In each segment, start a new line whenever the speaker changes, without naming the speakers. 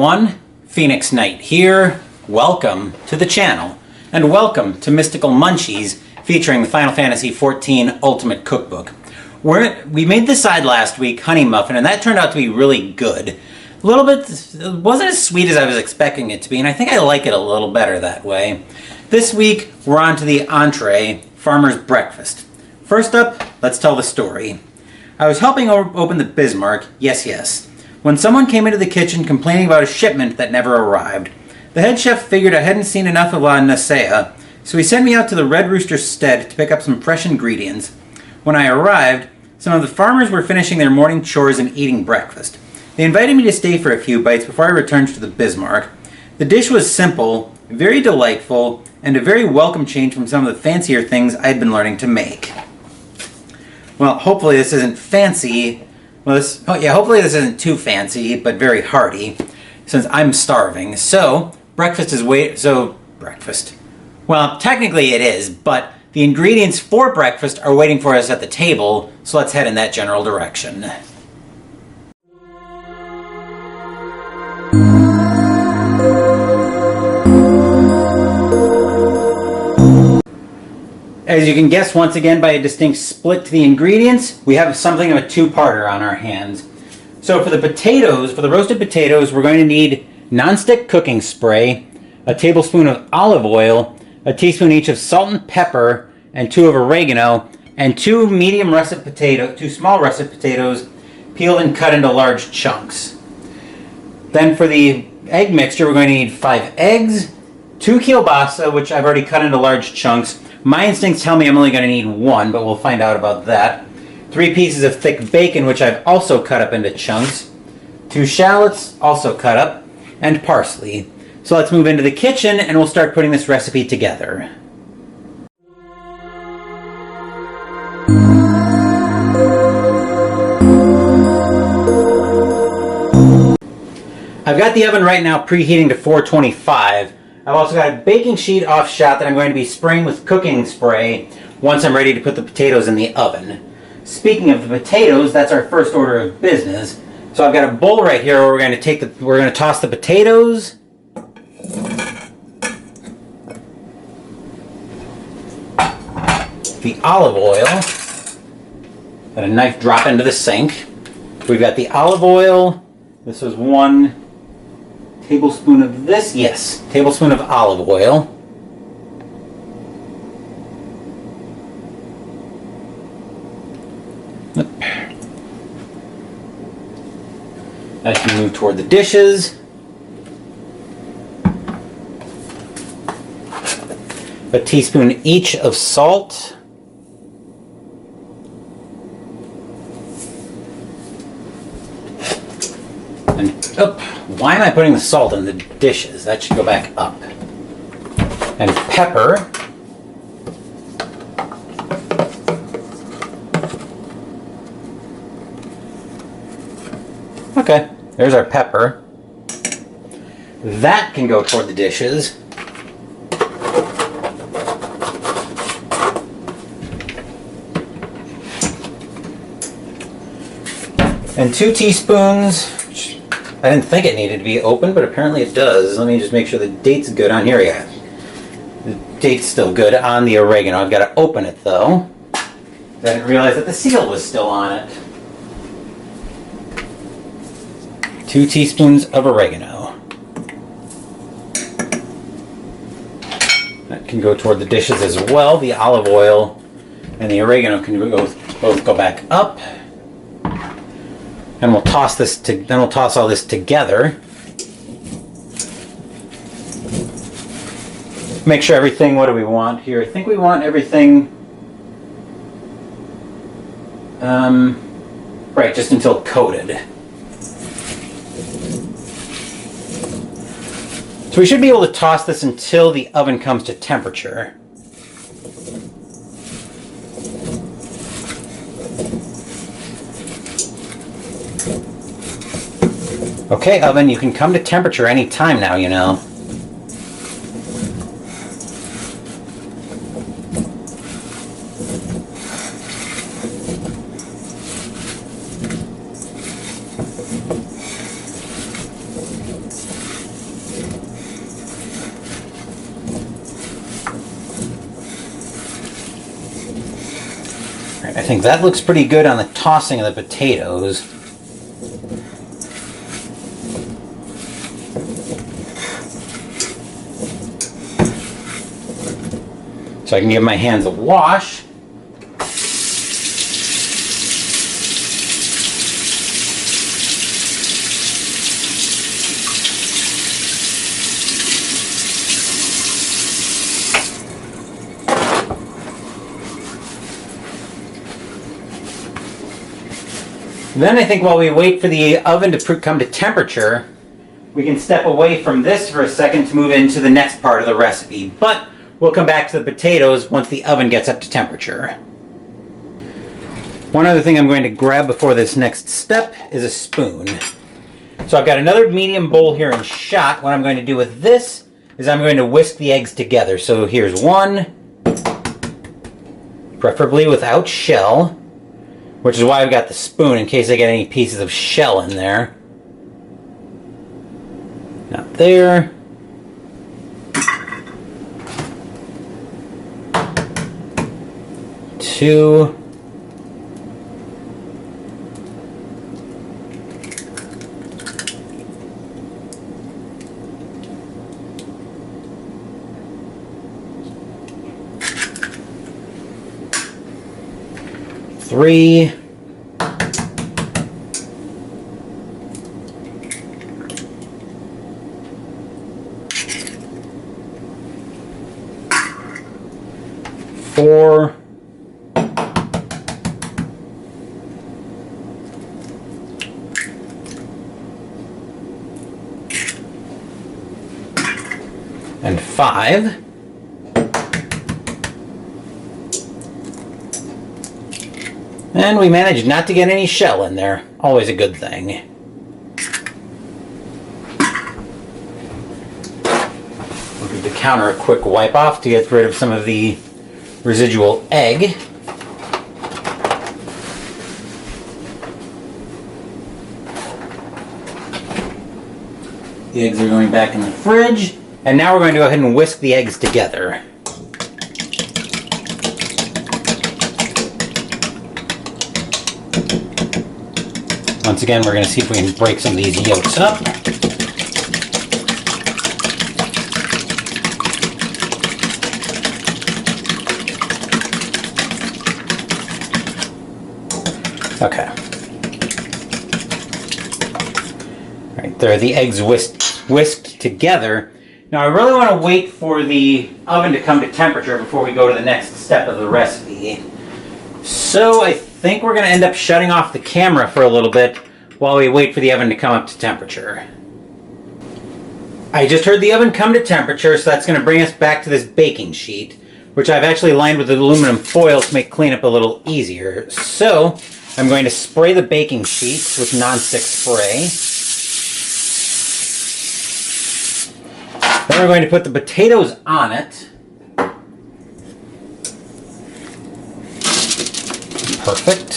everyone, Phoenix Knight here. Welcome to the channel, and welcome to Mystical Munchies featuring the Final Fantasy XIV Ultimate Cookbook. We made this side last week, Honey Muffin, and that turned out to be really good. A little bit, it wasn't as sweet as I was expecting it to be, and I think I like it a little better that way. This week, we're on to the entree, Farmer's Breakfast. First up, let's tell the story. I was helping open the Bismarck, yes, when someone came into the kitchen complaining about a shipment that never arrived. The head chef figured I hadn't seen enough of La Nasea, so he sent me out to the Red Rooster's stead to pick up some fresh ingredients. When I arrived, some of the farmers were finishing their morning chores and eating breakfast. They invited me to stay for a few bites before I returned to the Bismarck. The dish was simple, very delightful, and a very welcome change from some of the fancier things I'd been learning to make. Well, hopefully this isn't fancy. Hopefully this isn't too fancy, but very hearty, since I'm starving. So, breakfast. Well, technically it is, but the ingredients for breakfast are waiting for us at the table, so let's head in that general direction. As you can guess once again by a distinct split to the ingredients, we have something of a two-parter on our hands. So for the potatoes, for the roasted potatoes, we're going to need Nonstick cooking spray, a tablespoon of olive oil, a teaspoon each of salt and pepper, and 2 of oregano, and 2 small russet potatoes, peeled and cut into large chunks. Then for the egg mixture, we're going to need 5 eggs, 2 kielbasa, which I've already cut into large chunks. My instincts tell me I'm only going to need 1, but we'll find out about that. 3 pieces of thick bacon, which I've also cut up into chunks. 2 shallots, also cut up, and parsley. So let's move into the kitchen and we'll start putting this recipe together. I've got the oven right now preheating to 425. I've also got a baking sheet offshot that I'm going to be spraying with cooking spray once I'm ready to put the potatoes in the oven. Speaking of the potatoes, that's our first order of business. So I've got a bowl right here where we're going to toss the potatoes, the olive oil, let a knife drop into the sink. We've got the olive oil. This was 1 tablespoon of this, yes, tablespoon of olive oil. As you move toward the dishes, a teaspoon each of salt, and why am I putting the salt in the dishes? That should go back up. And pepper. Okay, there's our pepper. That can go toward the dishes. And 2 teaspoons. I didn't think it needed to be open, but apparently it does. Let me just make sure the date's good on here. Yeah, the date's still good on the oregano. I've got to open it though. I didn't realize that the seal was still on it. 2 teaspoons of oregano. That can go toward the dishes as well. The olive oil and the oregano can both go back up. And we'll toss all this together. Make sure everything, what do we want here? I think we want everything, right, just until coated. So we should be able to toss this until the oven comes to temperature. Okay, oven, you can come to temperature any time now, you know. I think that looks pretty good on the tossing of the potatoes. So I can give my hands a wash. Then I think while we wait for the oven to come to temperature, we can step away from this for a second to move into the next part of the recipe. But we'll come back to the potatoes once the oven gets up to temperature. One other thing I'm going to grab before this next step is a spoon. So I've got another medium bowl here in shot. What I'm going to do with this is I'm going to whisk the eggs together. So here's one, preferably without shell, which is why I've got the spoon in case I get any pieces of shell in there. Not there. Two. Three. Four. And five. And we managed not to get any shell in there. Always a good thing. We'll give the counter a quick wipe off to get rid of some of the residual egg. The eggs are going back in the fridge. And now we're going to go ahead and whisk the eggs together. Once again, we're going to see if we can break some of these yolks up. Okay. Right there, the eggs whisked together. Now I really want to wait for the oven to come to temperature before we go to the next step of the recipe. So I think we're going to end up shutting off the camera for a little bit while we wait for the oven to come up to temperature. I just heard the oven come to temperature, so that's going to bring us back to this baking sheet, which I've actually lined with aluminum foil to make cleanup a little easier. So I'm going to spray the baking sheets with Nonstick spray. Then we're going to put the potatoes on it. Perfect.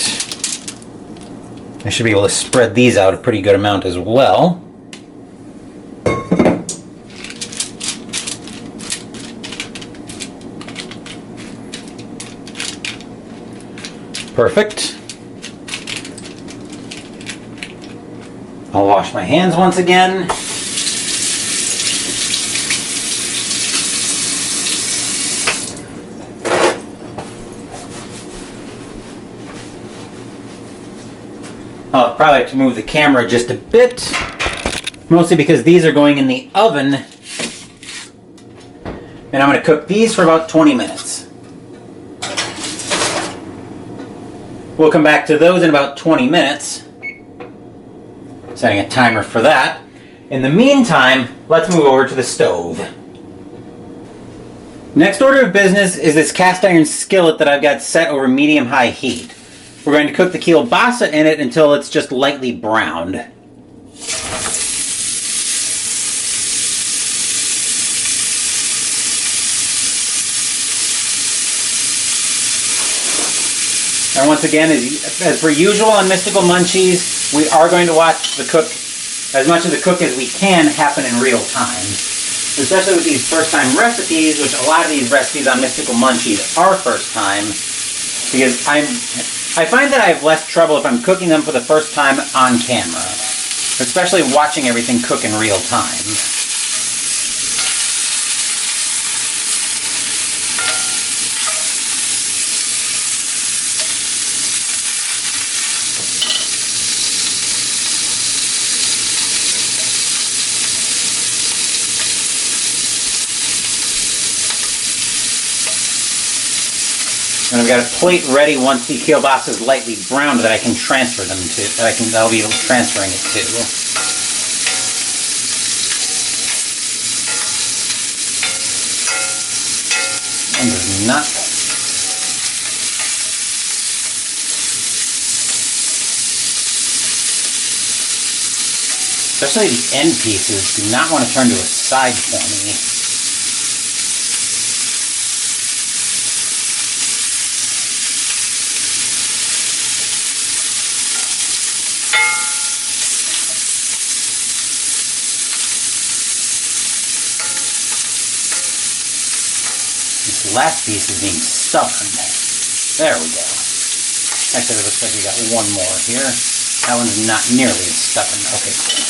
I should be able to spread these out a pretty good amount as well. Perfect. I'll wash my hands once again. I'll probably have to move the camera just a bit, mostly because these are going in the oven, and I'm going to cook these for about 20 minutes. We'll come back to those in about 20 minutes, setting a timer for that. In the meantime, let's move over to the stove. Next order of business is this cast iron skillet that I've got set over medium-high heat. We're going to cook the kielbasa in it until it's just lightly browned. And once again, as per usual on Mystical Munchies, we are going to watch the cook, as much of the cook as we can, happen in real time. Especially with these first time recipes, which a lot of these recipes on Mystical Munchies are first time. because I find that I have less trouble if I'm cooking them for the first time on camera, especially watching everything cook in real time. And I've got a plate ready once the kielbasa is lightly browned that I can transfer them to. I'll be transferring it to. And does not. Especially the end pieces do not want to turn to a side for me. Last piece is being stubborn. There we go. Actually, it looks like we got one more here. That one's not nearly as stubborn. Okay, cool.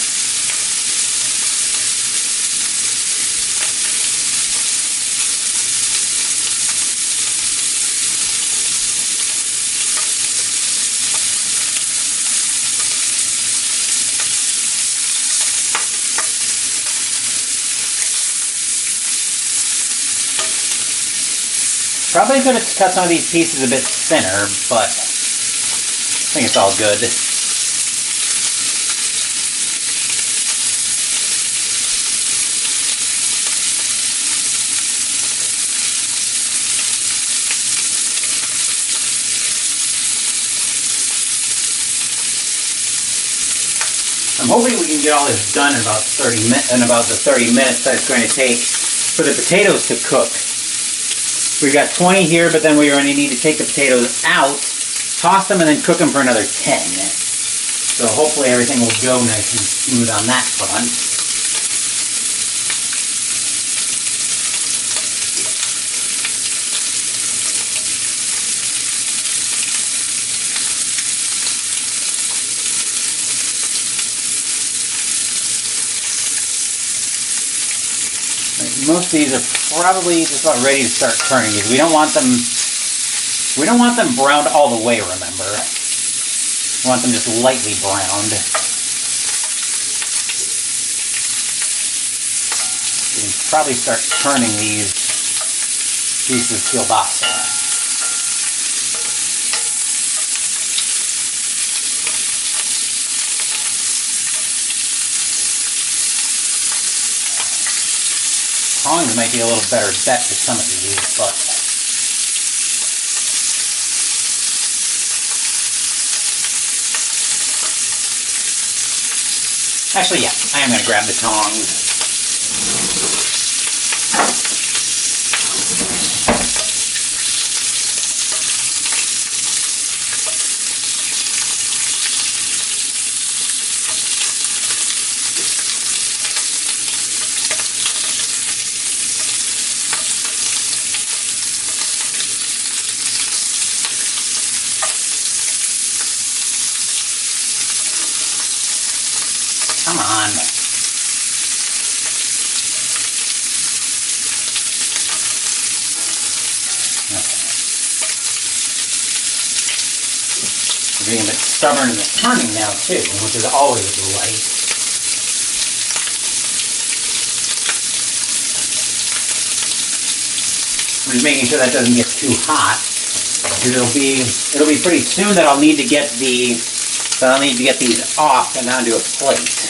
Probably could have cut some of these pieces a bit thinner, but I think it's all good. I'm hoping we can get all this done in about the 30 minutes that it's going to take for the potatoes to cook. We've got 20 here, but then we only need to take the potatoes out, toss them, and then cook them for another 10. So hopefully everything will go nice and smooth on that front. Most of these are probably just about ready to start turning these. We don't want them browned all the way, remember. We want them just lightly browned. We can probably start turning these pieces of kielbasa. Tongs might be a little better bet for some of these, but actually, yeah, I am going to grab the tongs. Come on. We're being a bit stubborn in the turning now too, which is always a delight. I'm just making sure that doesn't get too hot, because it'll be pretty soon that I'll need to get these off and onto a plate.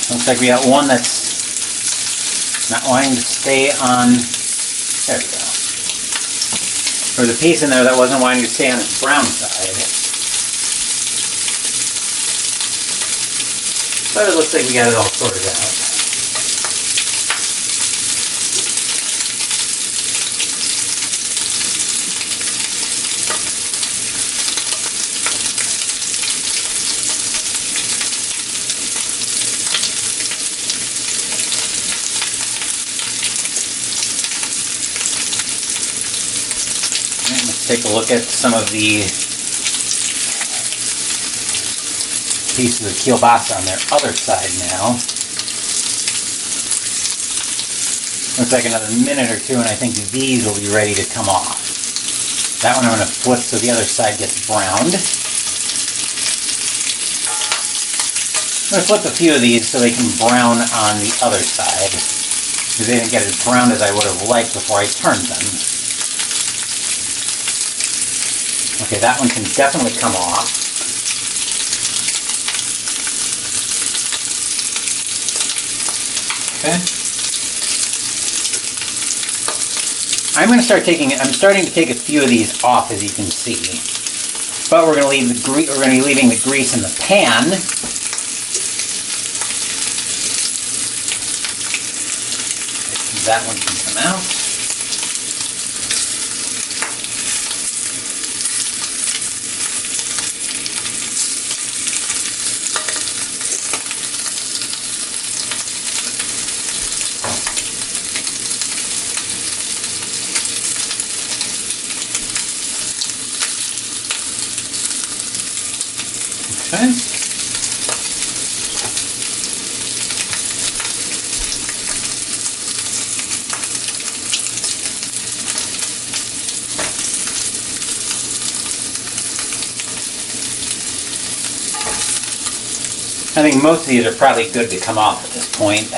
Looks like we got one that's not wanting to stay on. There we go. There was a piece in there that wasn't wanting to stay on its brown side. But it looks like we got it all sorted out. Take a look at some of the pieces of kielbasa on their other side now. Looks like another minute or two and I think these will be ready to come off. That one I'm going to flip so the other side gets browned. I'm going to flip a few of these so they can brown on the other side, because they didn't get as brown as I would have liked before I turned them. Okay, that one can definitely come off. Okay. I'm starting to take a few of these off, as you can see. But we're going to leave we're going to be leaving the grease in the pan. That one can come out. Okay. I think most of these are probably good to come off at this point.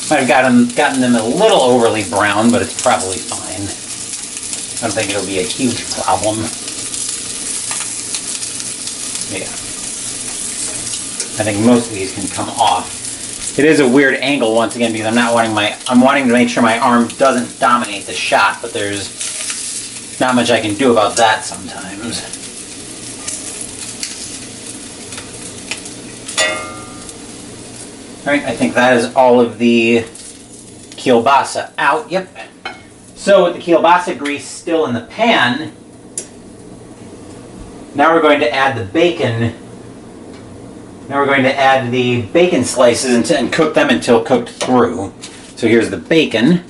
Might have gotten them a little overly brown, but it's probably fine. I don't think it'll be a huge problem. Yeah. I think most of these can come off. It is a weird angle once again because I'm wanting to make sure my arm doesn't dominate the shot, but there's not much I can do about that sometimes. Alright, I think that is all of the kielbasa out. Yep. So with the kielbasa grease still in the pan, now we're going to add the bacon. Now we're going to add the bacon slices and cook them until cooked through. So here's the bacon.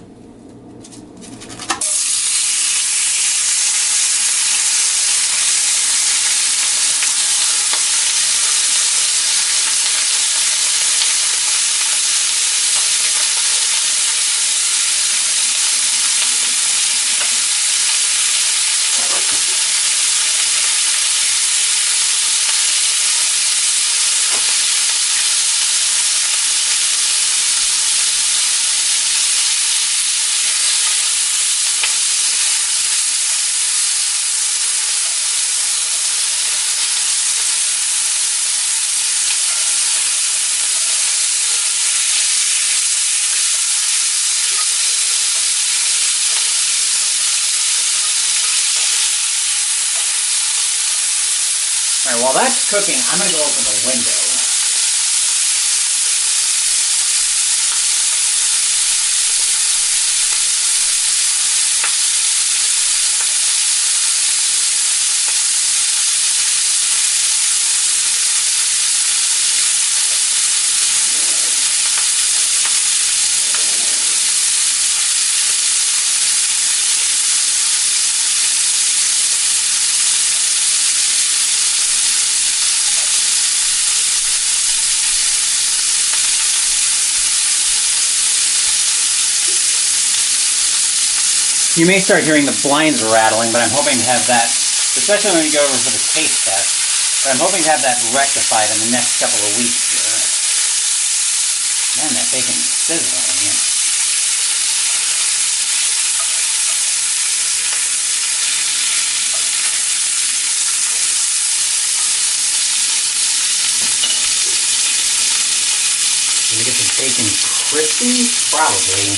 Alright, while that's cooking, I'm going to go open the window. You may start hearing the blinds rattling, but I'm hoping to have that, especially when we go over for the taste test, but I'm hoping to have that rectified in the next couple of weeks here. Man, that bacon's sizzling. Did we get the bacon crispy? Probably.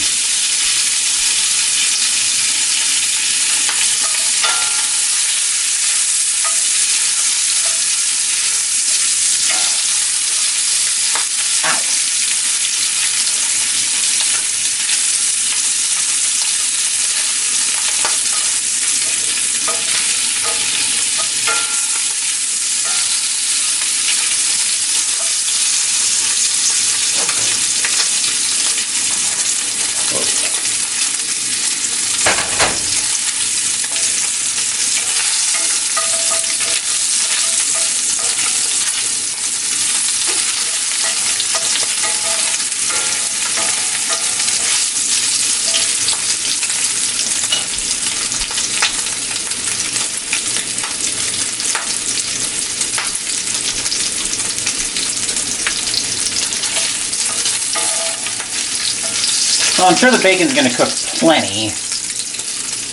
Well, I'm sure the bacon's going to cook plenty.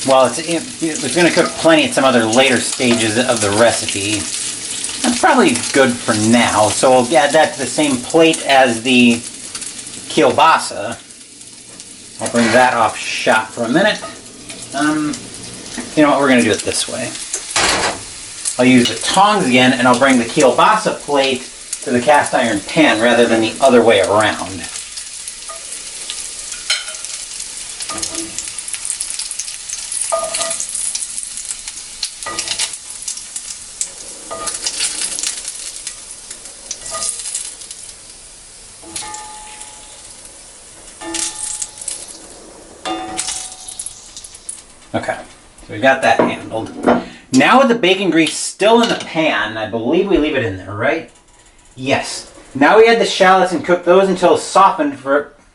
Well, it's going to cook plenty at some other later stages of the recipe. That's probably good for now. So we'll add that to the same plate as the kielbasa. I'll bring that off shot for a minute. You know what, we're going to do it this way. I'll use the tongs again, and I'll bring the kielbasa plate to the cast iron pan rather than the other way around. Okay, so we got that handled. Now with the bacon grease still in the pan, I believe we leave it in there, right? Yes. Now we add the shallots and cook those until softened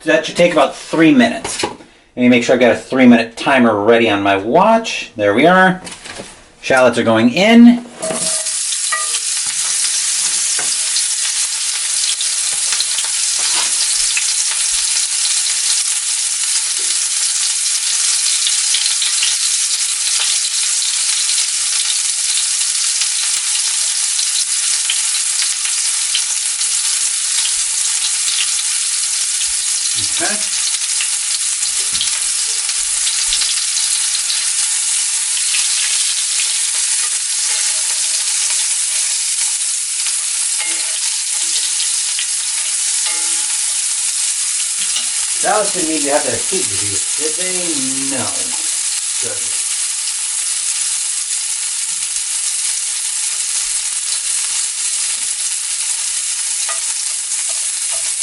that should take about 3 minutes. Let me make sure I've got a 3-minute timer ready on my watch. There we are. Shallots are going in. Okay. Shallots didn't need to have their heat reduced, did they? No. Good.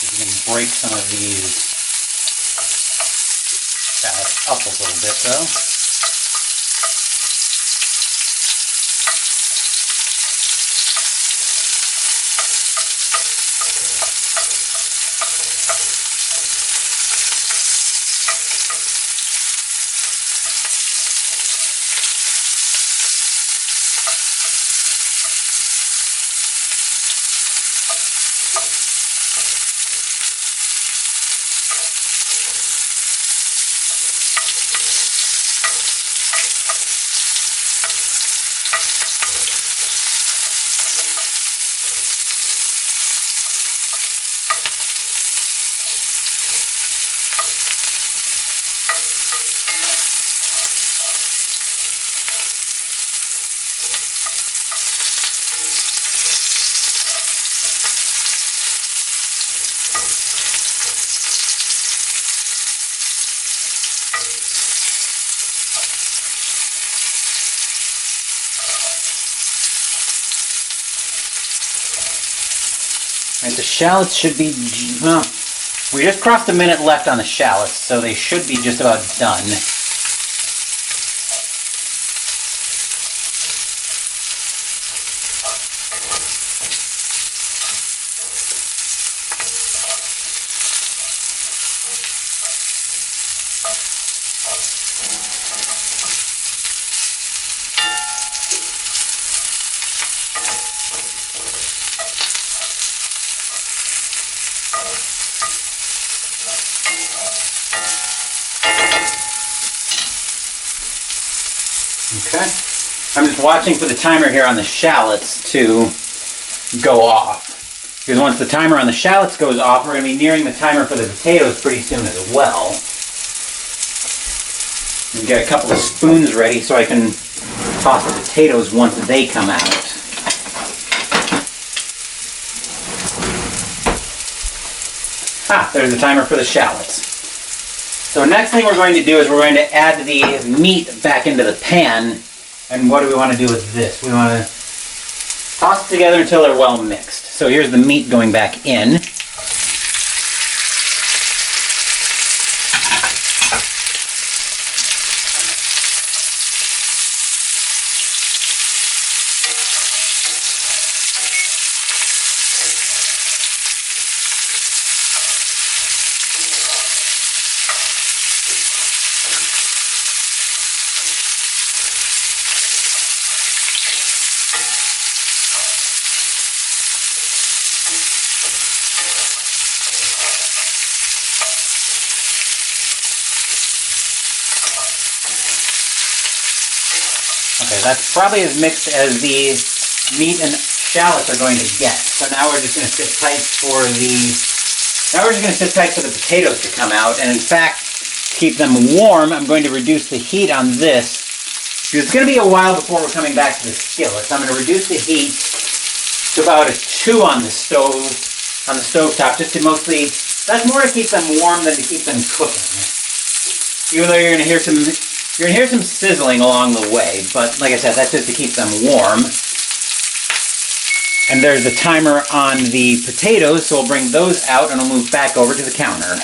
You can break some of these shallots up a little bit though. Right, the shallots should be, well, we just crossed a minute left on the shallots, so they should be just about done. Okay, I'm just watching for the timer here on the shallots to go off. Because once the timer on the shallots goes off, we're going to be nearing the timer for the potatoes pretty soon as well. And get a couple of spoons ready so I can toss the potatoes once they come out. Ah, there's the timer for the shallots. So next thing we're going to do is we're going to add the meat back into the pan. And what do we want to do with this? We want to toss it together until they're well mixed. So here's the meat going back in. Okay, that's probably as mixed as the meat and shallots are going to get. So now we're just going to sit tight for the potatoes to come out. And in fact, to keep them warm, I'm going to reduce the heat on this. Because it's going to be a while before we're coming back to the skillet. So I'm going to reduce the heat to about a 2 on the stove top, just to mostly, that's more to keep them warm than to keep them cooking. Even though you're going to hear some sizzling along the way, but like I said, that's just to keep them warm. And there's the timer on the potatoes, so we'll bring those out and I'll move back over to the counter.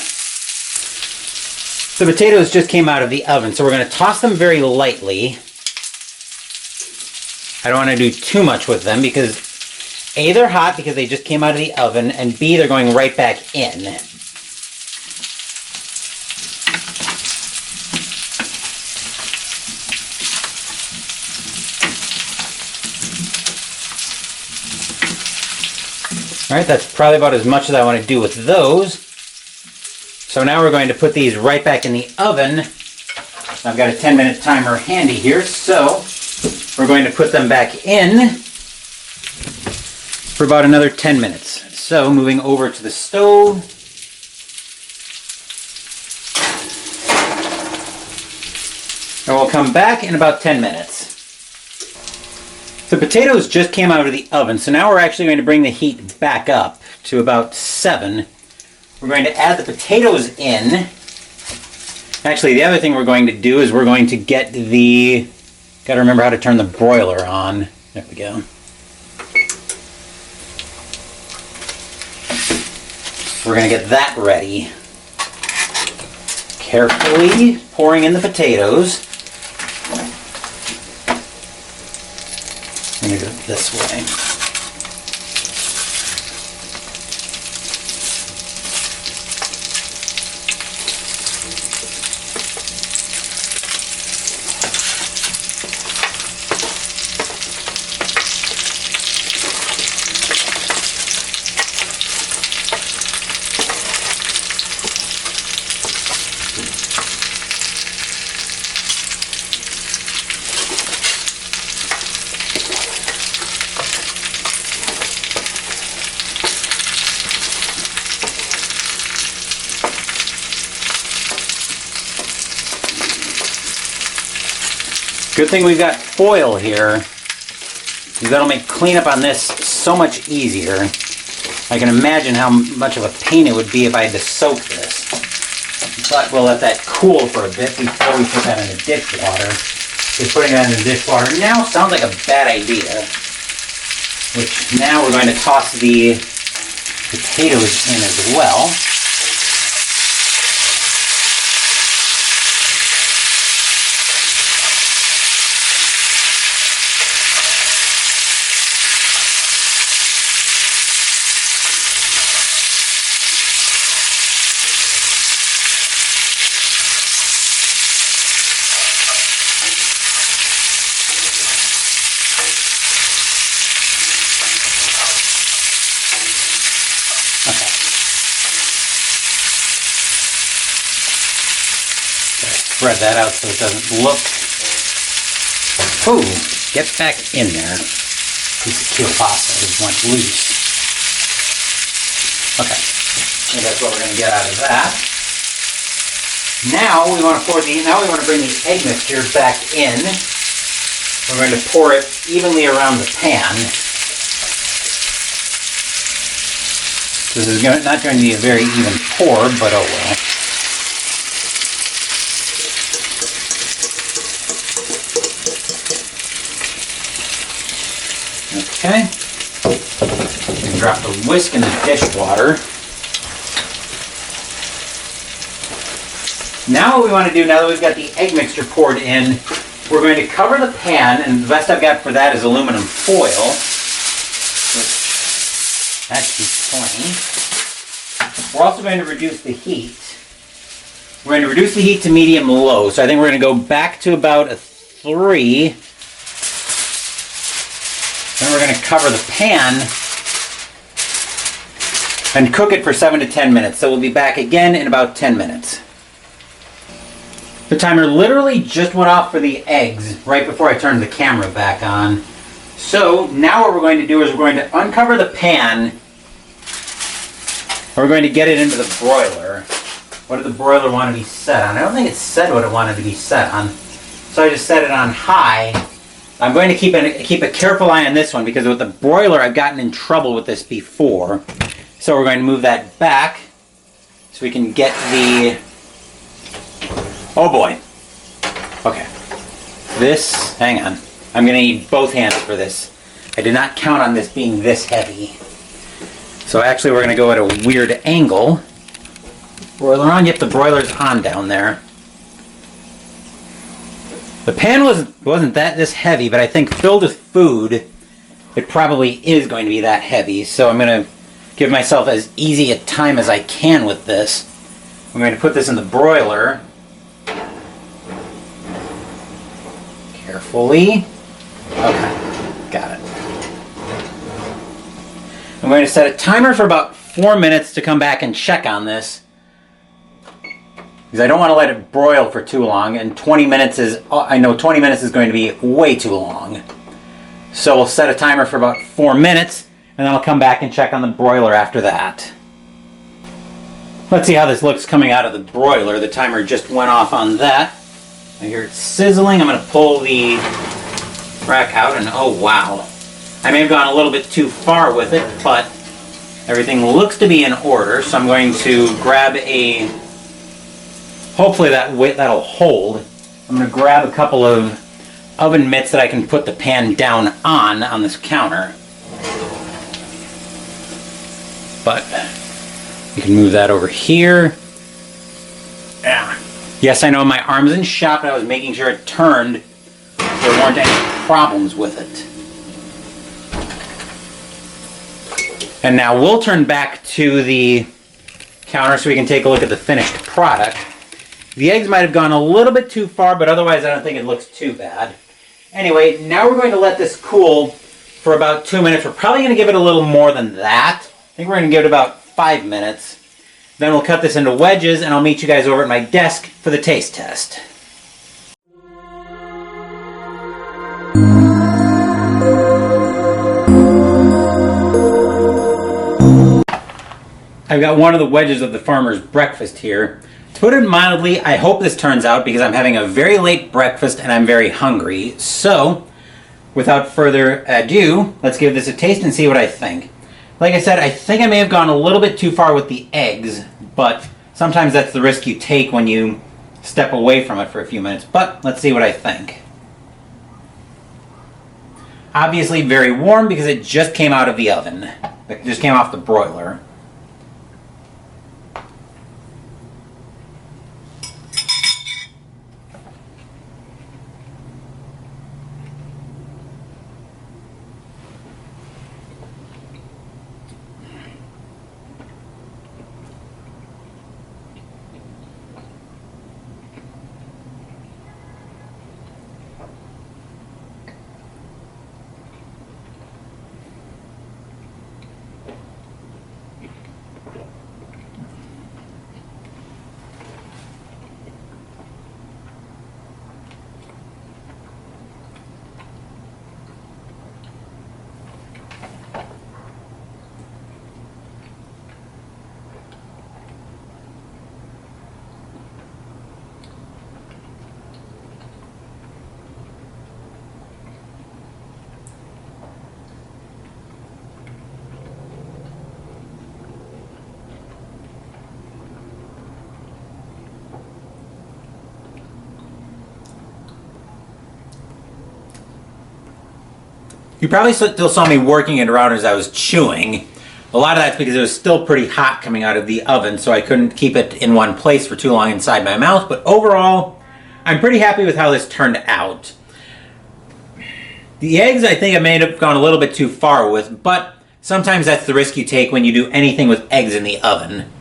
The potatoes just came out of the oven, so we're going to toss them very lightly. I don't want to do too much with them because A, they're hot because they just came out of the oven, and B, they're going right back in. All right, that's probably about as much as I want to do with those. So now we're going to put these right back in the oven. I've got a 10-minute timer handy here, so we're going to put them back in for about another 10 minutes. So moving over to the stove. And we'll come back in about 10 minutes. The potatoes just came out of the oven, so now we're actually going to bring the heat back up to about 7. We're going to add the potatoes in. Actually, the other thing we're going to do is we're going to get the... Got to remember how to turn the broiler on. There we go. We're going to get that ready. Carefully pouring in the potatoes. I'm going to go this way. Good thing we've got foil here, because that'll make cleanup on this so much easier. I can imagine how much of a pain it would be if I had to soak this. But we'll let that cool for a bit before we put that in the dishwater. Because putting that in the dishwater now sounds like a bad idea. Which now we're going to toss the potatoes in as well. Spread that out so it doesn't look... Ooh, get back in there. Piece of kielbasa is went loose. Okay, so that's what we're going to get out of that. Now we want to bring the egg mixture back in. We're going to pour it evenly around the pan. This is not going to be a very even pour, but oh well. Okay, you can drop the whisk in the dishwater. Now what we want to do, now that we've got the egg mixture poured in, we're going to cover the pan, and the best I've got for that is aluminum foil, which that keeps plenty. We're also going to reduce the heat. We're going to reduce the heat to medium-low, so I think we're going to go back to about a 3. Then we're going to cover the pan and cook it for 7 to 10 minutes. So we'll be back again in about 10 minutes. The timer literally just went off for the eggs right before I turned the camera back on. So now what we're going to do is we're going to uncover the pan. We're going to get it into the broiler. What did the broiler want to be set on? I don't think it said what it wanted to be set on. So I just set it on high. I'm going to keep a careful eye on this one because with the broiler I've gotten in trouble with this before. So we're going to move that back so we can get the... Oh boy. Okay. This, hang on. I'm going to need both hands for this. I did not count on this being this heavy. So actually we're going to go at a weird angle. Broiler on? Yep, the broiler's on down there. The pan wasn't this heavy, but I think filled with food, it probably is going to be that heavy. So I'm going to give myself as easy a time as I can with this. I'm going to put this in the broiler. Carefully. Okay, got it. I'm going to set a timer for about 4 minutes to come back and check on this. Because I don't want to let it broil for too long, and 20 minutes is, I know 20 minutes is going to be way too long. So we'll set a timer for about 4 minutes, and then I'll come back and check on the broiler after that. Let's see how this looks coming out of the broiler. The timer just went off on that. I hear it sizzling. I'm going to pull the rack out, and oh wow. I may have gone a little bit too far with it, but everything looks to be in order, so I'm going to grab a... Hopefully that'll hold. I'm going to grab a couple of oven mitts that I can put the pan down on this counter. But you can move that over here. Yeah. Yes, I know my arm's in shop, and I was making sure it turned. There weren't any problems with it. And now we'll turn back to the counter so we can take a look at the finished product. The eggs might have gone a little bit too far, but otherwise I don't think it looks too bad. Anyway, now we're going to let this cool for about 2 minutes. We're probably going to give it a little more than that. I think we're going to give it about 5 minutes. Then we'll cut this into wedges, and I'll meet you guys over at my desk for the taste test. I've got one of the wedges of the farmer's breakfast here. To put it mildly, I hope this turns out because I'm having a very late breakfast and I'm very hungry. So, without further ado, let's give this a taste and see what I think. Like I said, I think I may have gone a little bit too far with the eggs, but sometimes that's the risk you take when you step away from it for a few minutes. But let's see what I think. Obviously very warm because it just came out of the oven. It just came off the broiler. You probably still saw me working it around as I was chewing. A lot of that's because it was still pretty hot coming out of the oven, so I couldn't keep it in one place for too long inside my mouth. But overall, I'm pretty happy with how this turned out. The eggs, I think I may have gone a little bit too far with, but sometimes that's the risk you take when you do anything with eggs in the oven.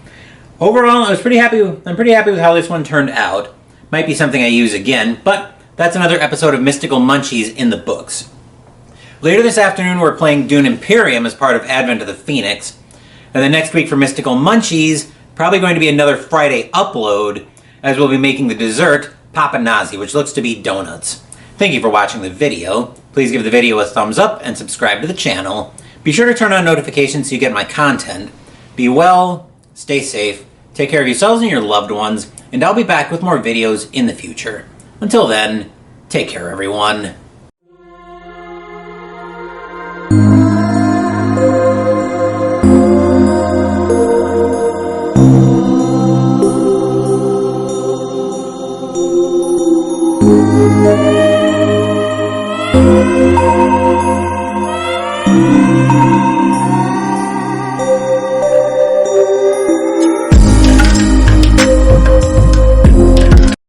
Overall, I'm pretty happy with how this one turned out. Might be something I use again, but that's another episode of Mystical Munchies in the books. Later this afternoon, we're playing Dune Imperium as part of Advent of the Phoenix. And then next week for Mystical Munchies, probably going to be another Friday upload, as we'll be making the dessert, papanazi, which looks to be donuts. Thank you for watching the video. Please give the video a thumbs up and subscribe to the channel. Be sure to turn on notifications so you get my content. Be well, stay safe, take care of yourselves and your loved ones, and I'll be back with more videos in the future. Until then, take care everyone.